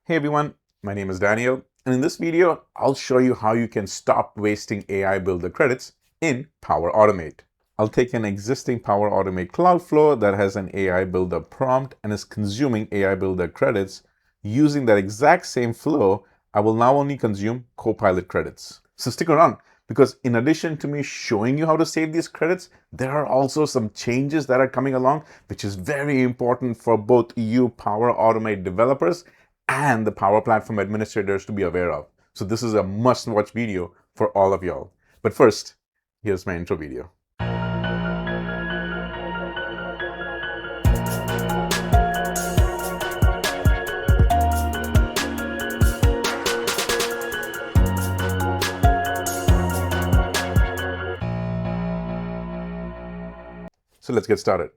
Hey everyone, my name is Daniel, and in this video, I'll show you how you can stop wasting AI Builder credits in Power Automate. I'll take an existing Power Automate cloud flow that has an AI Builder prompt and is consuming AI Builder credits. Using that exact same flow, I will now only consume Copilot credits. So stick around, because in addition to me showing you how to save these credits, there are also some changes that are coming along, which is very important for both you Power Automate developers and the Power Platform administrators to be aware of. So this is a must-watch video for all of y'all. But first, here's my intro video. So let's get started.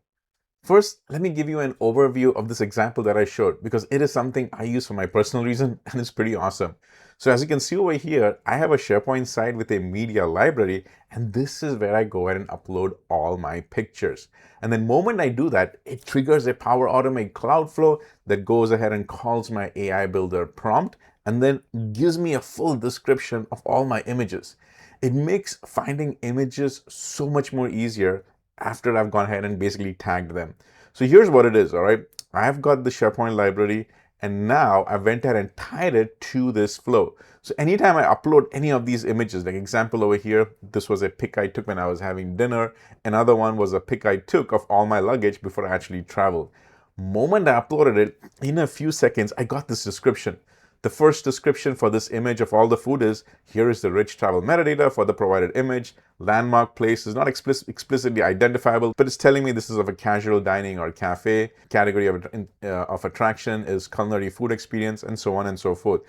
First, let me give you an overview of this example that I showed, because it is something I use for my personal reason and it's pretty awesome. So as you can see over here, I have a SharePoint site with a media library, and this is where I go ahead and upload all my pictures. And the moment I do that, it triggers a Power Automate cloud flow that goes ahead and calls my AI Builder prompt and then gives me a full description of all my images. It makes finding images so much more easier after I've gone ahead and basically tagged them. So here's what it is, all right? I've got the SharePoint library, and now I went ahead and tied it to this flow. So anytime I upload any of these images, like example over here, this was a pic I took when I was having dinner. Another one was a pic I took of all my luggage before I actually traveled. Moment I uploaded it, in a few seconds, I got this description. The first description for this image of all the food is, here is the rich travel metadata for the provided image. Landmark place is not explicitly identifiable, but it's telling me this is of a casual dining or cafe. Category of attraction is culinary food experience, and so on and so forth.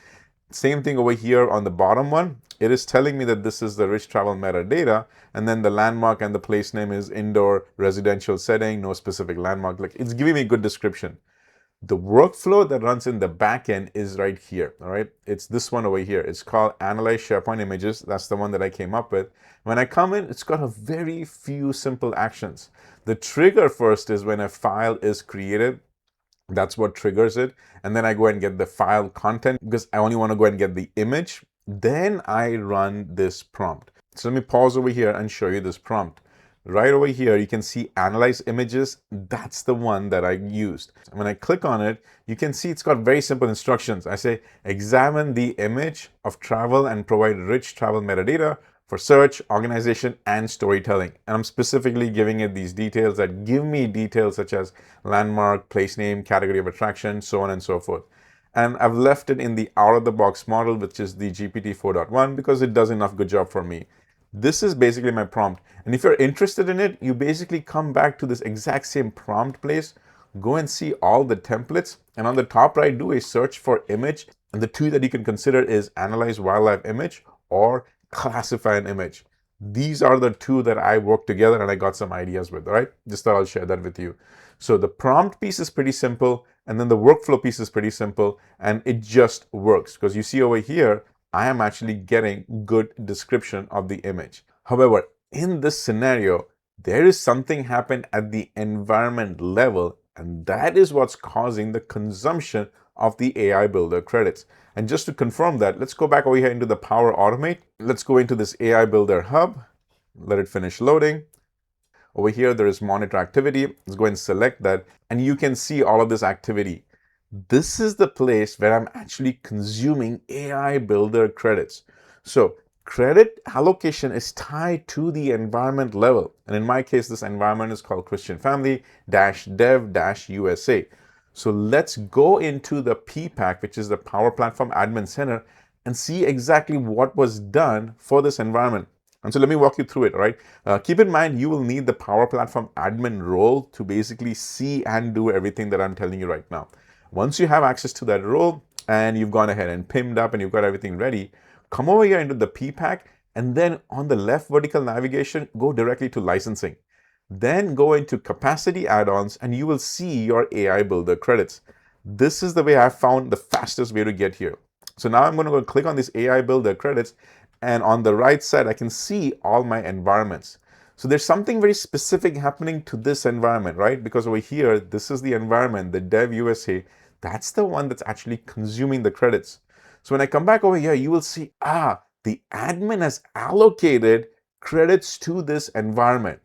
Same thing over here on the bottom one. It is telling me that this is the rich travel metadata, and then the landmark and the place name is indoor residential setting, no specific landmark. Like, it's giving me a good description. The workflow that runs in the backend is right here, all right? It's this one over here. It's called Analyze SharePoint Images. That's the one that I came up with. When I come in, it's got a very few simple actions. The trigger first is when a file is created. That's what triggers it. And then I go and get the file content because I only want to go and get the image. Then I run this prompt. So let me pause over here and show you this prompt. Right over here, you can see Analyze Images. That's the one that I used. When I click on it, you can see it's got very simple instructions. I say, examine the image of travel and provide rich travel metadata for search, organization, and storytelling. And I'm specifically giving it these details that give me details such as landmark, place name, category of attraction, so on and so forth. And I've left it in the out-of-the-box model, which is the GPT 4.1, because it does enough good job for me. This is basically my prompt. And if you're interested in it, you basically come back to this exact same prompt place, go and see all the templates, and on the top right, do a search for image. And the two that you can consider is Analyze Wildlife Image or Classify an Image. These are the two that I worked together and I got some ideas with, all right? Just thought I'll share that with you. So the prompt piece is pretty simple, and then the workflow piece is pretty simple, and it just works because you see over here, I am actually getting good description of the image. However, in this scenario, there is something happened at the environment level, and that is what's causing the consumption of the AI Builder credits. And just to confirm that, let's go back over here into the Power Automate. Let's go into this AI Builder hub. Let it finish loading. Over here, there is monitor activity. Let's go and select that, and you can see all of this activity. This is the place where I'm actually consuming AI Builder credits. So credit allocation is tied to the environment level. And in my case, this environment is called Christian Family -dev -USA. So let's go into the PPAC, which is the Power Platform Admin Center, and see exactly what was done for this environment. And so let me walk you through it, all right? Keep in mind, you will need the Power Platform admin role to basically see and do everything that I'm telling you right now. Once you have access to that role and you've gone ahead and pinned up and you've got everything ready, come over here into the PPAC, and then on the left vertical navigation, go directly to licensing. Then go into capacity add-ons and you will see your AI Builder credits. This is the way I found the fastest way to get here. So now I'm going to go click on these AI Builder credits, and on the right side, I can see all my environments. So there's something very specific happening to this environment, right? Because over here, this is the environment, the Dev USA. that's the one that's actually consuming the credits. So when I come back over here, you will see, the admin has allocated credits to this environment.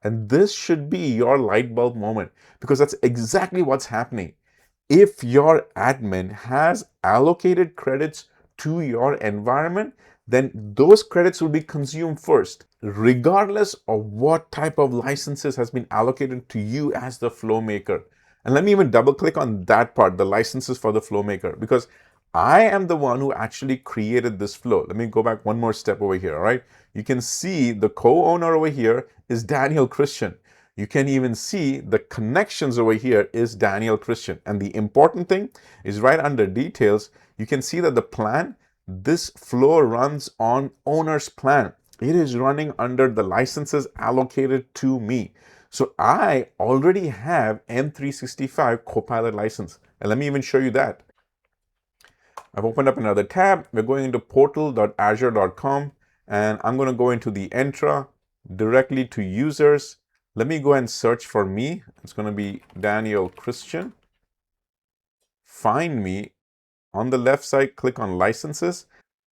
And this should be your light bulb moment, because that's exactly what's happening. If your admin has allocated credits to your environment, then those credits will be consumed first, regardless of what type of licenses has been allocated to you as the flow maker. And let me even double click on that part, the licenses for the flow maker, because I am the one who actually created this flow. Let me go back one more step over here, all right? You can see the co-owner over here is Daniel Christian. You can even see the connections over here is Daniel Christian. And the important thing is right under details, you can see that the plan, this flow runs on owner's plan. It is running under the licenses allocated to me. So I already have M365 Copilot license. And let me even show you that. I've opened up another tab. We're going into portal.azure.com, and I'm going to go into the Entra directly to users. Let me go and search for me. It's going to be Daniel Christian. Find me. On the left side, click on licenses.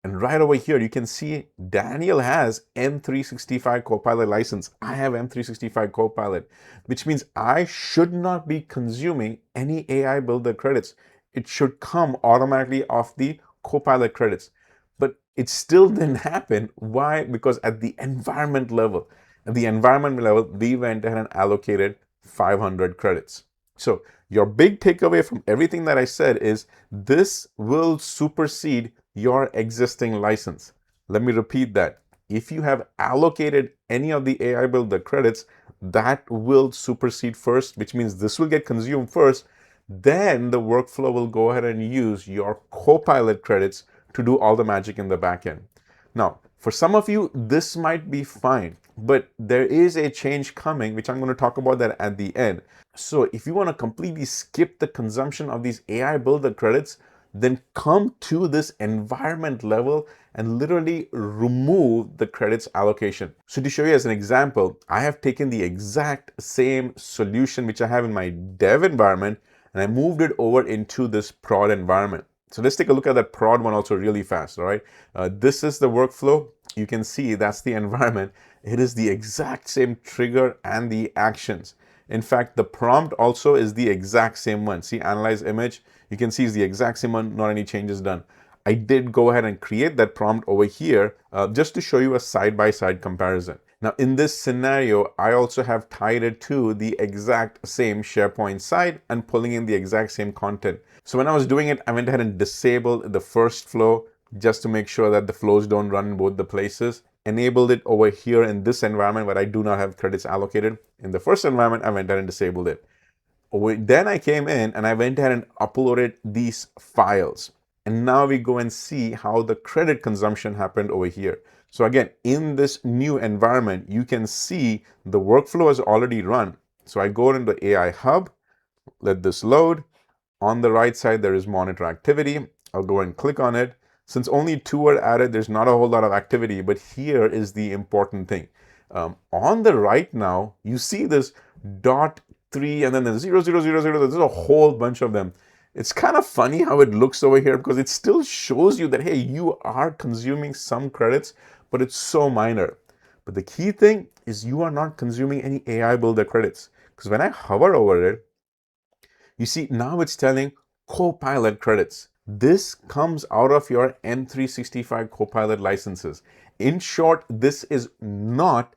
And right over here, you can see Daniel has M365 Copilot license. I have M365 Copilot, which means I should not be consuming any AI Builder credits. It should come automatically off the Copilot credits. But it still didn't happen. Why? Because at the environment level, we went ahead and allocated 500 credits. So your big takeaway from everything that I said is this will supersede your existing license. Let me repeat that. If you have allocated any of the AI Builder credits, that will supersede first, which means this will get consumed first. Then the workflow will go ahead and use your Copilot credits to do all the magic in the backend. Now, for some of you, this might be fine, but there is a change coming, which I'm going to talk about that at the end. So if you want to completely skip the consumption of these AI Builder credits, then come to this environment level and literally remove the credits allocation. So to show you as an example, I have taken the exact same solution which I have in my dev environment, and I moved it over into this prod environment. So let's take a look at that prod one also really fast, all right? This is the workflow. You can see that's the environment. It is the exact same trigger and the actions. In fact, the prompt also is the exact same one. See, analyze image, you can see it's the exact same one, not any changes done. I did go ahead and create that prompt over here just to show you a side-by-side comparison. Now, in this scenario, I also have tied it to the exact same SharePoint site and pulling in the exact same content. So when I was doing it, I went ahead and disabled the first flow just to make sure that the flows don't run in both the places. Enabled it over here in this environment where I do not have credits allocated. In the first environment, I went ahead and disabled it. Then I came in and I went ahead and uploaded these files. And now we go and see how the credit consumption happened over here. So again, in this new environment, you can see the workflow is already run. So I go into AI Hub, let this load. On the right side, there is monitor activity. I'll go and click on it. Since only 2 were added, there's not a whole lot of activity, but here is the important thing. On the right now, you see this dot 3 and then the 0, 0, 0, 0. There's a whole bunch of them. It's kind of funny how it looks over here because it still shows you that, hey, you are consuming some credits, but it's so minor. But the key thing is you are not consuming any AI Builder credits. Because when I hover over it, you see now it's telling Copilot credits. This comes out of your M365 Copilot licenses. In short, this is not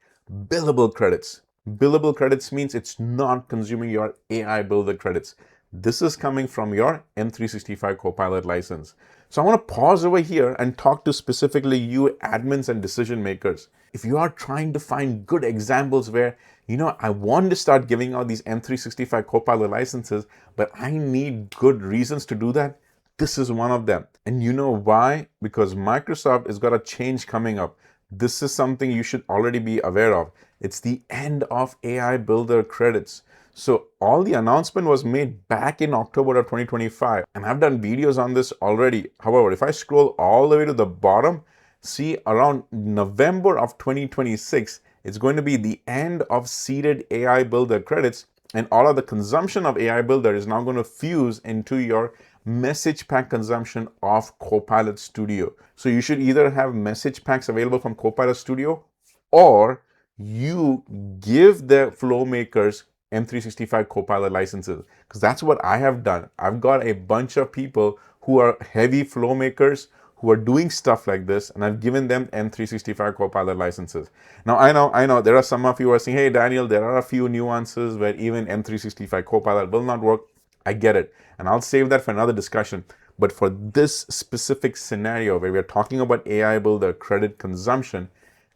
billable credits. Billable credits means it's not consuming your AI Builder credits. This is coming from your M365 Copilot license. So I want to pause over here and talk to specifically you admins and decision makers. If you are trying to find good examples where, I want to start giving out these M365 Copilot licenses, but I need good reasons to do that, this is one of them. And you know why? Because Microsoft has got a change coming up. This is something you should already be aware of. It's the end of AI Builder credits. So all the announcement was made back in October of 2025, and I've done videos on this already. However, if I scroll all the way to the bottom, see around November of 2026, it's going to be the end of seeded AI Builder credits, And all of the consumption of AI Builder is now going to fuse into your message pack consumption of Copilot Studio. So you should either have message packs available from Copilot Studio, or you give the flow makers M365 Copilot licenses, because that's what I have done. I've got a bunch of people who are heavy flow makers who are doing stuff like this, and I've given them M365 Copilot licenses. Now, I know there are some of you who are saying, hey, Daniel, there are a few nuances where even M365 Copilot will not work. I get it, and I'll save that for another discussion. But for this specific scenario where we're talking about AI Builder credit consumption,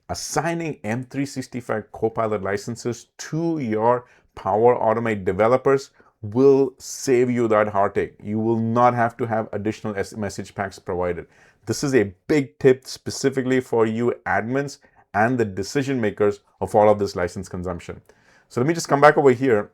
assigning M365 Copilot licenses to your Power Automate developers will save you that heartache. You will not have to have additional message packs provided. This is a big tip specifically for you admins and the decision makers of all of this license consumption. So let me just come back over here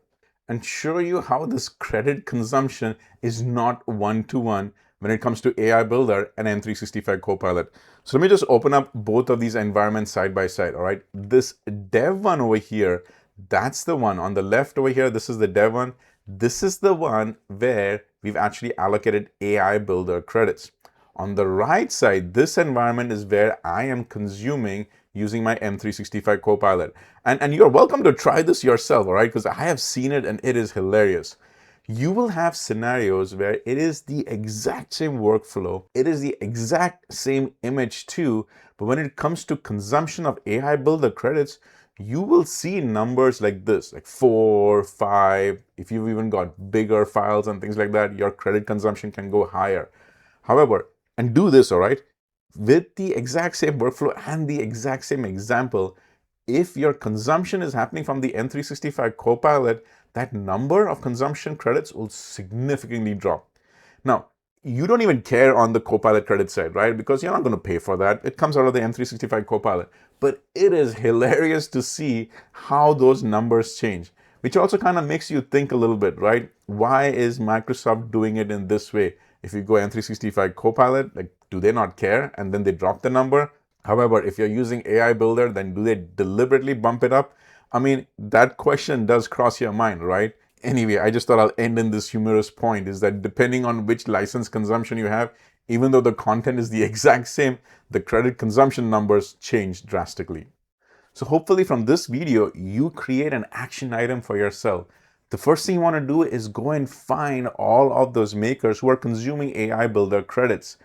and show you how this credit consumption is not one-to-one when it comes to AI Builder and M365 Copilot. So let me just open up both of these environments side by side, all right? This dev one over here, that's the one on the left over here. This is the dev one. This is the one where we've actually allocated AI Builder credits. On the right side, this environment is where I am consuming using my M365 Copilot. And you're welcome to try this yourself, all right? Because I have seen it and it is hilarious. You will have scenarios where it is the exact same workflow, it is the exact same image too, but when it comes to consumption of AI Builder credits, you will see numbers like this, like 4, 5. If you've even got bigger files and things like that, your credit consumption can go higher. However, and do this, all right, with the exact same workflow and the exact same example, if your consumption is happening from the M365 Copilot, that number of consumption credits will significantly drop. Now, you don't even care on the Copilot credit side, right? Because you're not going to pay for that. It comes out of the M365 Copilot. But it is hilarious to see how those numbers change, which also kind of makes you think a little bit, right? Why is Microsoft doing it in this way? If you go M365 Copilot, like, do they not care? And then they drop the number. However, if you're using AI Builder, then do they deliberately bump it up? I mean, that question does cross your mind, right? Anyway, I just thought I'll end in this humorous point, is that depending on which license consumption you have, even though the content is the exact same, the credit consumption numbers change drastically. So hopefully from this video, you create an action item for yourself. The first thing you want to do is go and find all of those makers who are consuming AI Builder credits.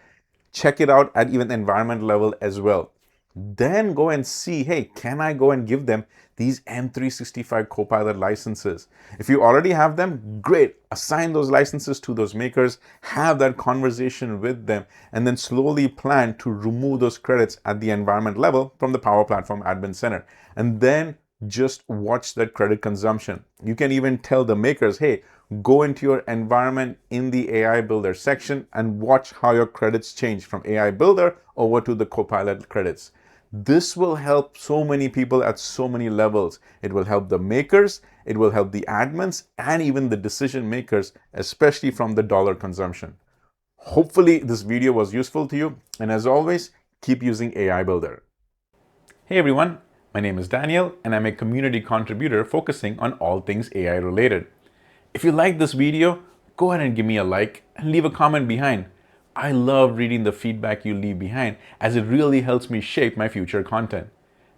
Check it out at even the environment level as well. Then go and see, hey, can I go and give them these M365 Copilot licenses? If you already have them, great. Assign those licenses to those makers, have that conversation with them, and then slowly plan to remove those credits at the environment level from the Power Platform Admin Center. And then just watch that credit consumption. You can even tell the makers, hey, go into your environment in the AI Builder section and watch how your credits change from AI Builder over to the Copilot credits. This will help so many people at so many levels. It will help the makers, it will help the admins, and even the decision makers, especially from the dollar consumption. Hopefully this video was useful to you, and as always, keep using AI Builder. Hey everyone, my name is Daniel, and I'm a community contributor focusing on all things AI related. If you like this video, go ahead and give me a like and leave a comment behind. I love reading the feedback you leave behind, as it really helps me shape my future content.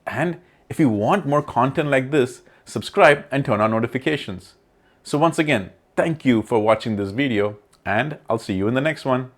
And if you want more content like this, subscribe and turn on notifications. So once again, thank you for watching this video, and I'll see you in the next one.